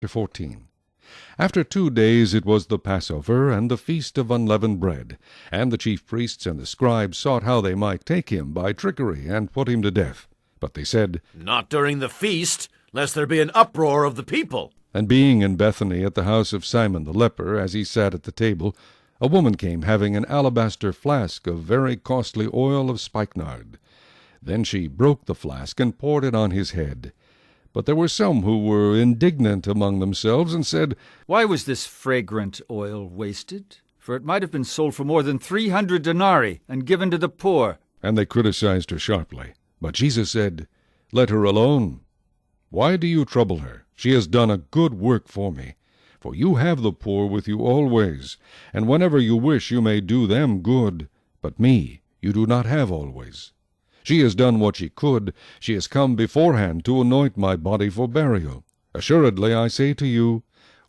14. After 2 days it was the Passover, and the feast of unleavened bread. And the chief priests and the scribes sought how they might take him by trickery, and put him to death. But they said, "Not during the feast, lest there be an uproar of the people." And being in Bethany at the house of Simon the leper, as he sat at the table, a woman came having an alabaster flask of very costly oil of spikenard. Then she broke the flask and poured it on his head. But there were some who were indignant among themselves, and said, "Why was this fragrant oil wasted? For it might have been sold for more than 300 denarii and given to the poor." And they criticized her sharply. But Jesus said, "Let her alone. Why do you trouble her? She has done a good work for me. For you have the poor with you always, and whenever you wish you may do them good. But me you do not have always. She has done what she could. She has come beforehand to anoint my body for burial. Assuredly, I say to you,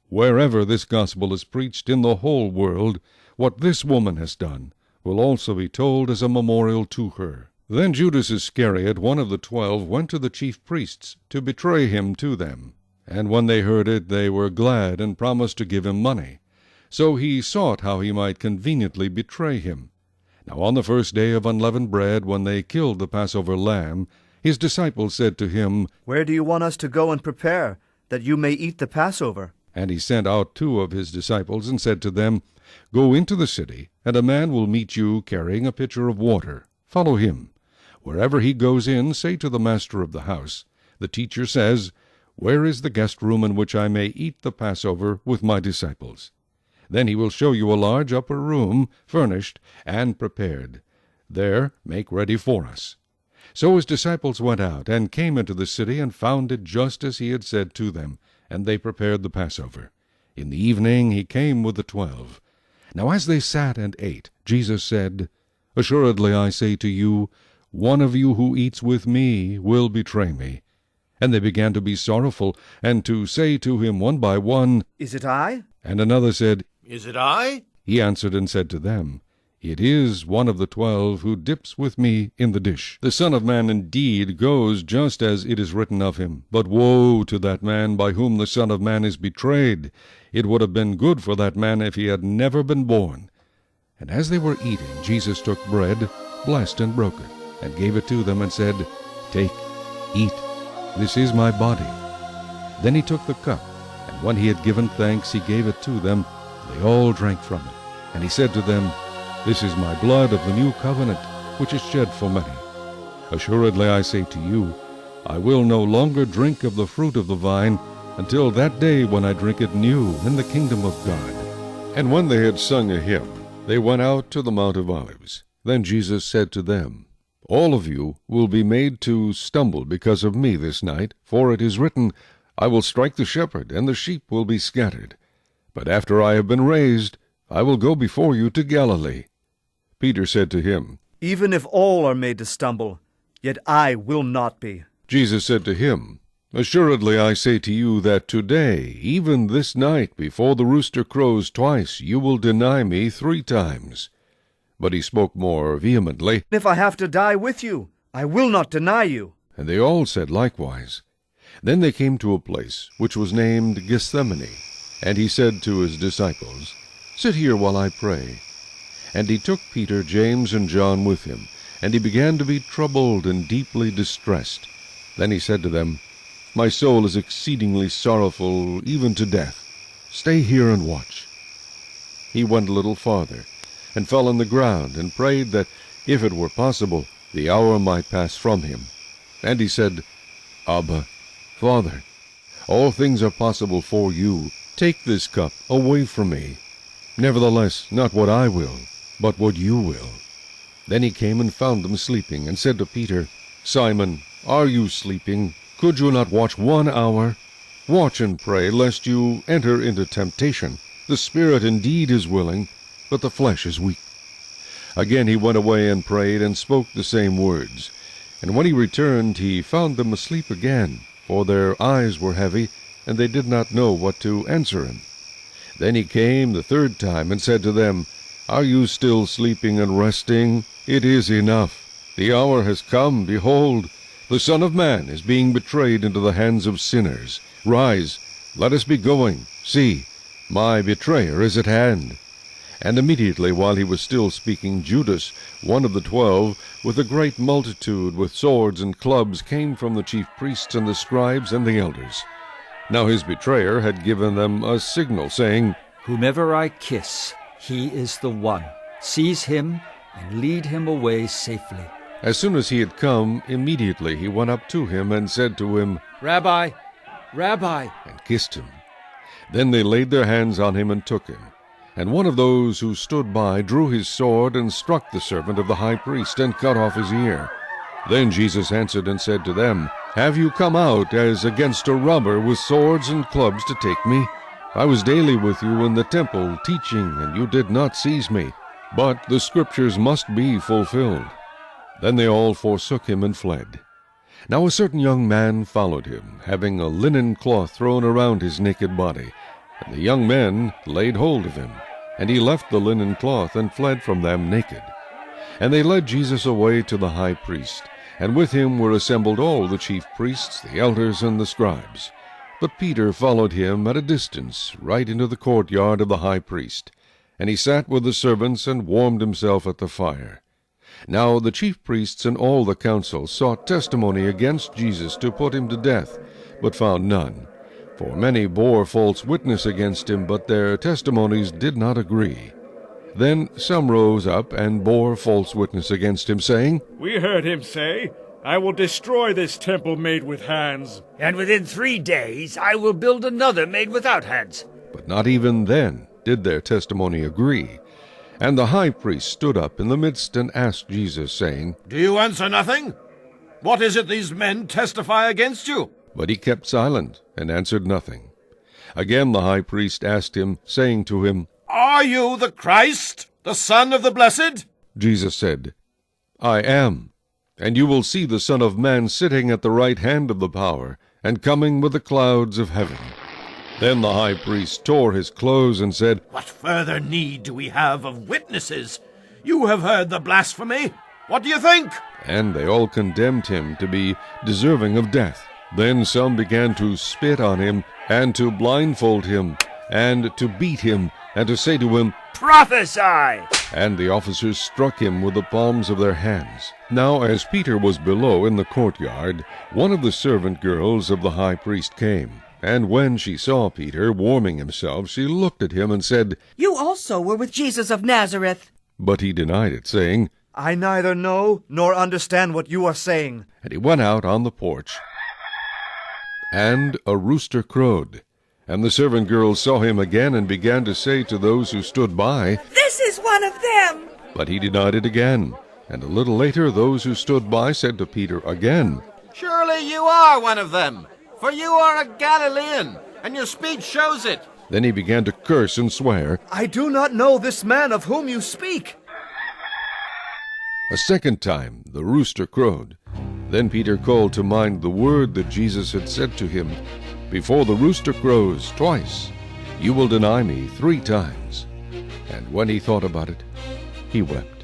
wherever this gospel is preached in the whole world, what this woman has done will also be told as a memorial to her." Then Judas Iscariot, one of the 12, went to the chief priests to betray him to them. And when they heard it, they were glad, and promised to give him money. So he sought how he might conveniently betray him. Now on the first day of unleavened bread, when they killed the Passover lamb, his disciples said to him, "Where do you want us to go and prepare, that you may eat the Passover?" And he sent out 2 of his disciples, and said to them, "Go into the city, and a man will meet you carrying a pitcher of water. Follow him. Wherever he goes in, say to the master of the house, 'The teacher says, where is the guest room in which I may eat the Passover with my disciples?' Then he will show you a large upper room, furnished and prepared. There make ready for us." So his disciples went out, and came into the city, and found it just as he had said to them, and they prepared the Passover. In the evening he came with the 12. Now as they sat and ate, Jesus said, "Assuredly I say to you, one of you who eats with me will betray me." And they began to be sorrowful, and to say to him one by one, "Is it I?" And another said, "Is it I?" He answered and said to them, "It is one of the 12 who dips with me in the dish. The Son of Man indeed goes just as it is written of him. But woe to that man by whom the Son of Man is betrayed! It would have been good for that man if he had never been born." And as they were eating, Jesus took bread, blessed and broke it, and gave it to them, and said, "Take, eat, this is my body." Then he took the cup, and when he had given thanks, he gave it to them. They all drank from it. And he said to them, "This is my blood of the new covenant, which is shed for many. Assuredly I say to you, I will no longer drink of the fruit of the vine until that day when I drink it new in the kingdom of God." And when they had sung a hymn, they went out to the Mount of Olives. Then Jesus said to them, "All of you will be made to stumble because of me this night, for it is written, I will strike the shepherd, and the sheep will be scattered. But after I have been raised, I will go before you to Galilee." Peter said to him, "Even if all are made to stumble, yet I will not be." Jesus said to him, "Assuredly I say to you that today, even this night, before the rooster crows twice, you will deny me 3 times. But he spoke more vehemently, "If I have to die with you, I will not deny you." And they all said likewise. Then they came to a place which was named Gethsemane, and he said to his disciples, "Sit here while I pray." And he took Peter, James, and John with him, and he began to be troubled and deeply distressed. Then he said to them, "My soul is exceedingly sorrowful, even to death. Stay here and watch." He went a little farther, and fell on the ground, and prayed that, if it were possible, the hour might pass from him. And he said, "Abba, Father, all things are possible for you. Take this cup away from me. Nevertheless, not what I will, but what you will." Then he came and found them sleeping, and said to Peter, "Simon, are you sleeping? Could you not watch 1 hour? Watch and pray, lest you enter into temptation. The spirit indeed is willing, but the flesh is weak." Again he went away and prayed, and spoke the same words. And when he returned, he found them asleep again, for their eyes were heavy, and they did not know what to answer him. Then he came the 3rd time, and said to them, "Are you still sleeping and resting? It is enough. The hour has come. Behold, the Son of Man is being betrayed into the hands of sinners. Rise, let us be going. See, my betrayer is at hand." And immediately while he was still speaking, Judas, one of the 12, with a great multitude with swords and clubs, came from the chief priests and the scribes and the elders. Now his betrayer had given them a signal, saying, "Whomever I kiss, he is the one. Seize him and lead him away safely." As soon as he had come, immediately he went up to him and said to him, "Rabbi, Rabbi," and kissed him. Then they laid their hands on him and took him. And one of those who stood by drew his sword and struck the servant of the high priest and cut off his ear. Then Jesus answered and said to them, "Have you come out as against a robber with swords and clubs to take me? I was daily with you in the temple teaching, and you did not seize me. But the scriptures must be fulfilled." Then they all forsook him and fled. Now a certain young man followed him, having a linen cloth thrown around his naked body. And the young men laid hold of him. And he left the linen cloth and fled from them naked. And they led Jesus away to the high priest, and with him were assembled all the chief priests, the elders, and the scribes. But Peter followed him at a distance, right into the courtyard of the high priest. And he sat with the servants and warmed himself at the fire. Now the chief priests and all the council sought testimony against Jesus to put him to death, but found none. For many bore false witness against him, but their testimonies did not agree. Then some rose up and bore false witness against him, saying, "We heard him say, 'I will destroy this temple made with hands.' And within 3 days I will build another made without hands." But not even then did their testimony agree. And the high priest stood up in the midst and asked Jesus, saying, "Do you answer nothing? What is it these men testify against you?" But he kept silent and answered nothing. Again the high priest asked him, saying to him, "Are you the Christ, the Son of the Blessed?" Jesus said, "I am. And you will see the Son of Man sitting at the right hand of the power, and coming with the clouds of heaven." Then the high priest tore his clothes and said, "What further need do we have of witnesses? You have heard the blasphemy. What do you think?" And they all condemned him to be deserving of death. Then some began to spit on him, and to blindfold him, and to beat him, and to say to him, "Prophesy!" And the officers struck him with the palms of their hands. Now as Peter was below in the courtyard, one of the servant girls of the high priest came. And when she saw Peter warming himself, she looked at him and said, "You also were with Jesus of Nazareth." But he denied it, saying, I neither know nor understand what you are saying. And he went out on the porch. And a rooster crowed. And the servant girls saw him again and began to say to those who stood by, "This is one of them." But he denied it again. And a little later those who stood by said to Peter again, "Surely you are one of them, for you are a Galilean, and your speech shows it." Then he began to curse and swear. I do not know this man of whom you speak. A second time the rooster crowed. Then Peter called to mind the word that Jesus had said to him, "Before the rooster crows twice, you will deny me 3 times." And when he thought about it, he wept.